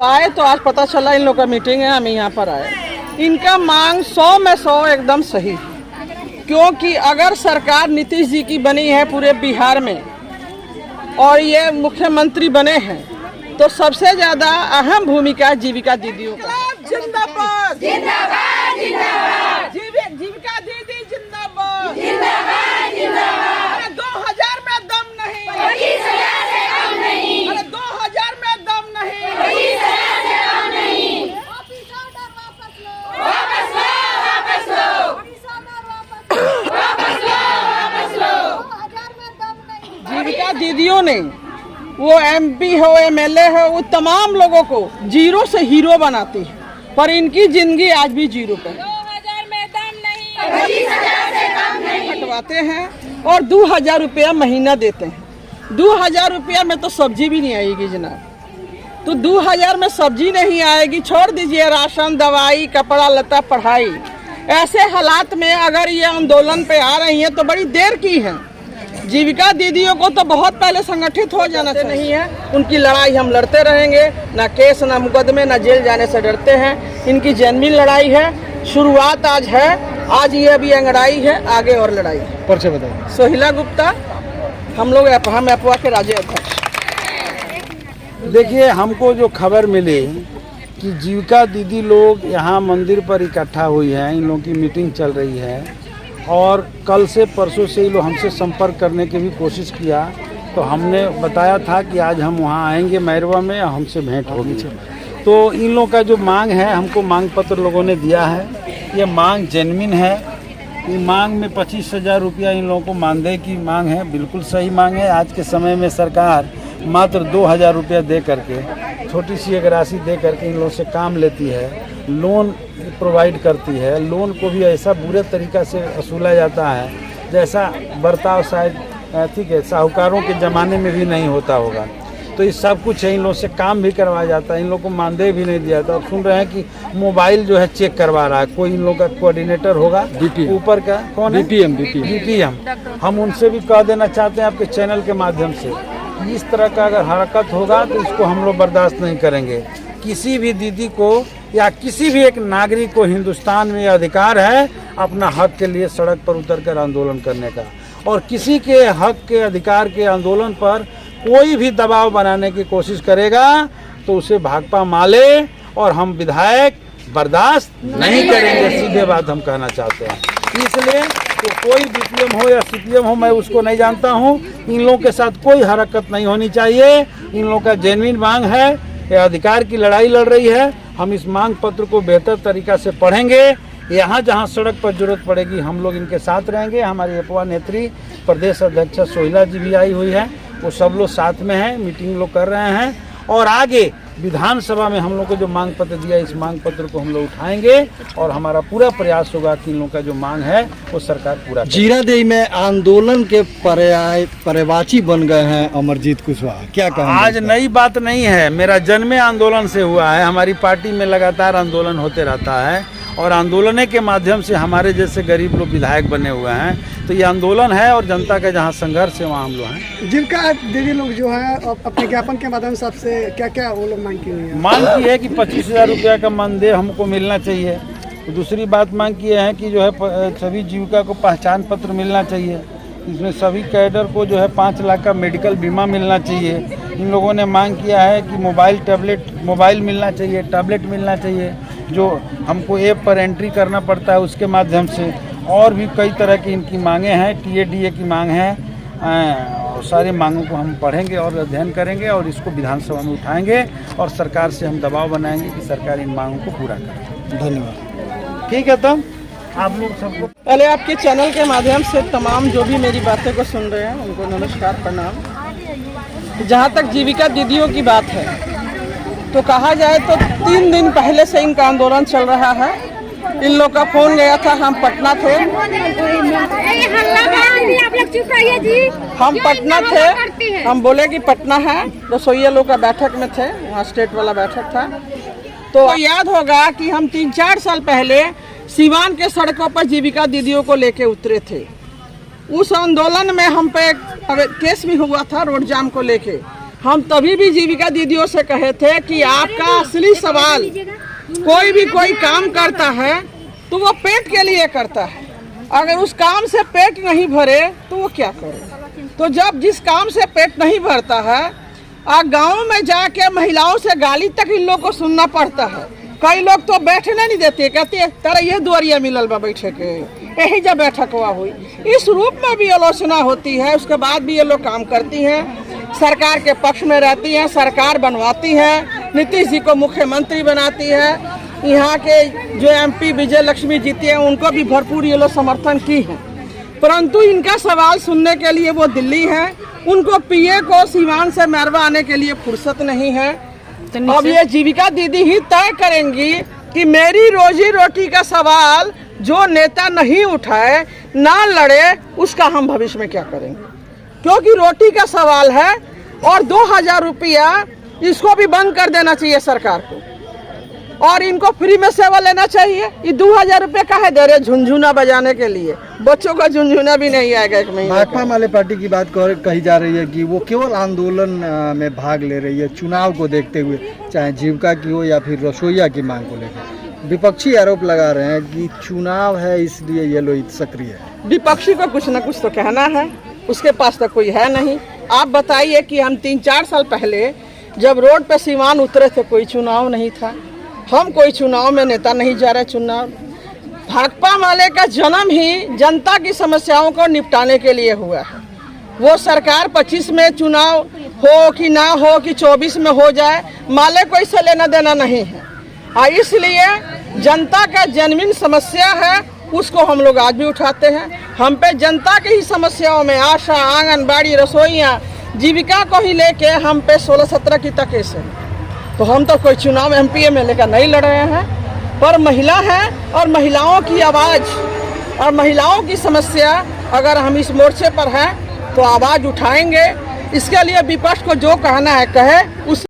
आए तो आज पता चला इन लोग का मीटिंग है, हम यहाँ पर आए। इनका मांग 100 में 100 एकदम सही, क्योंकि अगर सरकार नीतीश जी की बनी है पूरे बिहार में और ये मुख्यमंत्री बने हैं तो सबसे ज्यादा अहम भूमिका जीविका दीदियों का। जिंदाबाद जिंदाबाद जिंदाबाद, जीविका दीदी जिंदाबाद जिंदाबाद जिंदाबाद। अरे 2000 में दम नहीं, 25,000 से कम नहीं। अरे 2000 में दम नहीं, 25,000 से कम नहीं। वापस लो वापस लो वापस लो। 2000 में दम नहीं। जीविका दीदियों ने वो MP हो MLA हो वो तमाम लोगों को जीरो से हीरो बनाती है, पर इनकी जिंदगी आज भी जीरो पर। 2000 में दम नहीं, 25,000 से कम नहीं। हटवाते हैं और 2000 रुपया महीना देते हैं। 2000 रुपया में तो सब्जी भी नहीं आएगी जनाब। तो 2000 में सब्जी नहीं आएगी, छोड़ दीजिए राशन, दवाई, कपड़ा लता, पढ़ाई। ऐसे हालात में अगर ये आंदोलन पे आ रही हैं तो बड़ी देर की है। जीविका दीदियों को तो बहुत पहले संगठित हो जाना चाहिए। नहीं है उनकी लड़ाई हम लड़ते रहेंगे, ना केस ना मुकदमे ना जेल जाने से डरते हैं। इनकी जेन्युइन लड़ाई है, शुरुआत आज है, आज ये अभी अंगड़ाई है, आगे और लड़ाई है। परिचय बताइए। सोहिला गुप्ता, हम एपवा के राज्य अध्यक्ष। देखिए, हमको जो खबर मिली कि जीविका दीदी लोग यहाँ मंदिर पर इकट्ठा हुई है, इन लोगों की मीटिंग चल रही है और कल से परसों से ये लोग हमसे संपर्क करने की भी कोशिश किया, तो हमने बताया था कि आज हम वहाँ आएंगे मैरवा में, हमसे भेंट होगी। तो इन लोगों का जो मांग है, हमको मांग पत्र लोगों ने दिया है। ये मांग जेन्युइन है। ये मांग में 25,000 रुपया इन लोगों को मानदेय की मांग है, बिल्कुल सही मांग है। आज के समय में सरकार मात्र 2,000 रुपया दे करके, छोटी सी एक राशि दे करके इन लोगों से काम लेती है, लोन प्रोवाइड करती है। लोन को भी ऐसा बुरे तरीक़ा से वसूला जाता है जैसा बर्ताव शायद ठीक है साहूकारों के ज़माने में भी नहीं होता होगा। तो ये सब कुछ है, इन लोगों से काम भी करवाया जाता है, इन लोगों को मानदेय भी नहीं दिया जाता। और सुन रहे हैं कि मोबाइल जो है चेक करवा रहा है कोई, इन लोगों का कोऑर्डिनेटर होगा ऊपर का, कौन है? BPM। हम उनसे भी कह देना चाहते हैं आपके चैनल के माध्यम से, इस तरह का अगर हरकत होगा तो इसको हम लोग बर्दाश्त नहीं करेंगे। किसी भी दीदी को या किसी भी एक नागरिक को हिंदुस्तान में अधिकार है अपना हक के लिए सड़क पर उतरकर आंदोलन करने का, और किसी के हक के अधिकार के आंदोलन पर कोई भी दबाव बनाने की कोशिश करेगा तो उसे भाकपा माले और हम विधायक बर्दाश्त नहीं करेंगे। सीधे बात हम कहना चाहते हैं। इसलिए तो कोई BPM हो या CPM हो, मैं उसको नहीं जानता हूँ। इन लोगों के साथ कोई हरकत नहीं होनी चाहिए। इन लोगों का जेन्युइन मांग है, ये अधिकार की लड़ाई लड़ रही है। हम इस मांग पत्र को बेहतर तरीक़ा से पढ़ेंगे। यहाँ जहाँ सड़क पर जरूरत पड़ेगी हम लोग इनके साथ रहेंगे। हमारी एपवा नेत्री प्रदेश अध्यक्ष सोहिला जी भी आई हुई है, वो सब लोग साथ में हैं, मीटिंग लोग कर रहे हैं। और आगे विधानसभा में हम लोग को जो मांग पत्र दिया, इस मांग पत्र को हम लोग उठाएंगे और हमारा पूरा प्रयास होगा कि इन लोगों का जो मांग है वो सरकार पूरा करे। जीरादेई में आंदोलन के पर्यवाची बन गए हैं अमरजीत कुशवाहा, क्या कहेंगे? आज नई बात नहीं है, मेरा जन्म आंदोलन से हुआ है। हमारी पार्टी में लगातार आंदोलन होते रहता है और आंदोलन के माध्यम से हमारे जैसे गरीब लोग विधायक बने हुए हैं। तो ये आंदोलन है और जनता का जहाँ संघर्ष है वहाँ हम लोग हैं। जिनका दीदी लोग जो है अपने ज्ञापन के माध्यम से आपसे क्या क्या वो लोग मांग की हुई है? मांग की है कि 25,000 रुपया का मानदेय हमको मिलना चाहिए। दूसरी बात मांग की है कि जो है सभी जीविका को पहचान पत्र मिलना चाहिए। इसमें सभी कैडर को जो है 5 लाख का मेडिकल बीमा मिलना चाहिए। इन लोगों ने मांग किया है कि मोबाइल मिलना चाहिए, टैबलेट मिलना चाहिए, जो हमको ऐप पर एंट्री करना पड़ता है उसके माध्यम से। और भी कई तरह की इनकी मांगे हैं, TADA की मांग है। सारी मांगों को हम पढ़ेंगे और अध्ययन करेंगे और इसको विधानसभा में उठाएंगे और सरकार से हम दबाव बनाएंगे कि सरकार इन मांगों को पूरा करे। धन्यवाद। ठीक है, तब आप लोग सबको पहले आपके चैनल के माध्यम से तमाम जो भी मेरी बातें को सुन रहे हैं उनको नमस्कार, प्रणाम। जहाँ तक जीविका दीदियों की बात है तो कहा जाए तो 3 दिन पहले से इनका आंदोलन चल रहा है। इन लोग का फोन गया था, हम पटना थे, हम पटना थे, हम बोले कि पटना है, रसोइया लोग का बैठक में थे, वहाँ स्टेट वाला बैठक था। तो याद होगा कि हम 3-4 साल पहले सीवान के सड़कों पर जीविका दीदियों को लेके उतरे थे। उस आंदोलन में हम पे केस भी हुआ था रोड जाम को लेके। हम तभी भी जीविका दीदियों से कहे थे कि आपका असली सवाल, कोई काम करता है तो वो पेट के लिए करता है, अगर उस काम से पेट नहीं भरे तो वो क्या करे। तो जब जिस काम से पेट नहीं भरता है, गाँव में जाके महिलाओं से गाली तक इन लोग को सुनना पड़ता है। कई लोग तो बैठने नहीं देते, कहते हैं तेरा ये दुआरिया मिलल बा बैठे के, यही जब बैठक हुआ हुई। इस रूप में भी आलोचना होती है, उसके बाद भी ये लोग काम करती हैं, सरकार के पक्ष में रहती हैं, सरकार बनवाती है, नीतीश जी को मुख्यमंत्री बनाती है। यहाँ के जो MP विजय लक्ष्मी जीती है उनको भी भरपूर ये लोग समर्थन की है, परंतु इनका सवाल सुनने के लिए वो दिल्ली है, उनको PA को सीवान से मैरवा आने के लिए फुर्सत नहीं है। अब ये जीविका दीदी ही तय करेंगी कि मेरी रोजी रोटी का सवाल जो नेता नहीं उठाए, ना लड़े, उसका हम भविष्य में क्या करेंगे, क्योंकि रोटी का सवाल है। और 2000 रुपया इसको भी बंद कर देना चाहिए सरकार को, और इनको फ्री में सेवा लेना चाहिए। ये 2000 रुपये काहे दे रहे, झुनझुना बजाने के लिए, बच्चों का झुनझुना भी नहीं आएगा एक महीने। भाकपा माले पार्टी की बात कही जा रही है कि वो केवल आंदोलन में भाग ले रही है चुनाव को देखते हुए, चाहे जीविका की हो या फिर रसोईया की मांग को लेकर। विपक्षी आरोप लगा रहे हैं कि चुनाव है इसलिए ये लोग सक्रिय है। विपक्षी को कुछ न कुछ तो कहना है, उसके पास तो कोई है नहीं। आप बताइए कि हम 3-4 साल पहले जब रोड पे सीवान उतरे थे, कोई चुनाव नहीं था, हम कोई चुनाव में नेता नहीं जा रहे। चुनाव भाकपा माले का जन्म ही जनता की समस्याओं को निपटाने के लिए हुआ है। वो सरकार 25 में चुनाव हो कि ना हो कि 24 में हो जाए, माले को इससे लेना देना नहीं है। इसलिए जनता का जेन्युइन समस्या है, उसको हम लोग आज भी उठाते हैं। हम पे जनता की ही समस्याओं में आशा, आंगनबाड़ी, रसोइयाँ, जीविका को ही लेके हम पे 16-17 की तकेस है। तो हम तो कोई चुनाव MP MLA का नहीं लड़ रहे हैं, पर महिला है और महिलाओं की आवाज़ और महिलाओं की समस्या अगर हम इस मोर्चे पर हैं तो आवाज़ उठाएंगे। इसके लिए विपक्ष को जो कहना है कहे, उस